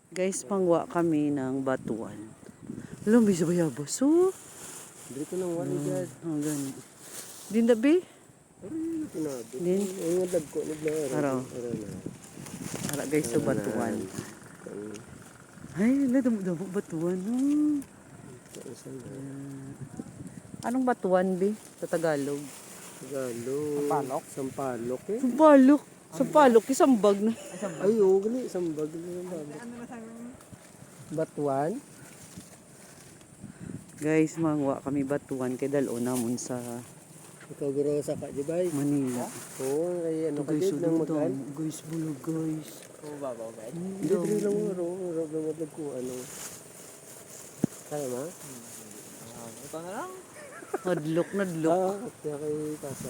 Guys, pangwa kami ng batuan. Alam, may sabayabas. So, Dito nang wali dyan. ang gani. Din na, be? Ay, tinabi. Din. Ay, yung lagko. Naglaaro. Araw. Para guys, sa batuan. Ay, wala, damo batuan. Anong batuan, be? Sa Tagalog? Sampalok. Sampalok eh. Sampalok. Sampalok, isang bag na. Ay, oo, gali. Isang bag. Batuan. Guys, mangwa kami batuan kay dalo namon sa Ikaw guro sa ka, di ba? Manila. Oo, ay ano ka Guys, din ng magal. guys, bulog guys. Oo, babaw ba? Hindi, dito lang mo. Rob lang matag ko ano. Kaya ma? Ito na lang. Nadlok, nadlok. Kaya kay Tasa.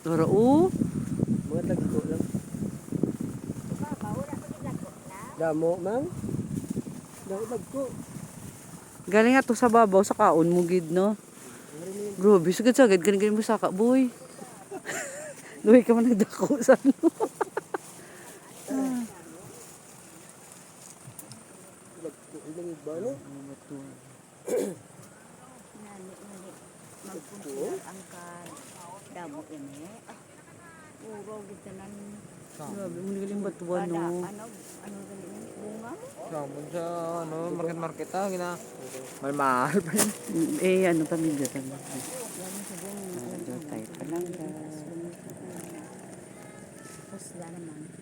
Tara, oh. Mga lagko lang. Damo, ma'am? Damo lagko. Galing nga to sa babaw, sa kaon mo gid, no? Grabe, sagad-sagad, galing mo saka, boy. Luwi ka man nagdako sa ano. Lagko, ilang ba, no? Magpunta ang damo ini. Uro kita nan. Grabe, mo galing batuan, no? Ano galing bunga? Namun sa ano, market ah, gina. Mahal pa yun. Eh, ano, pamilya tayo pa lang, guys. Tapos naman.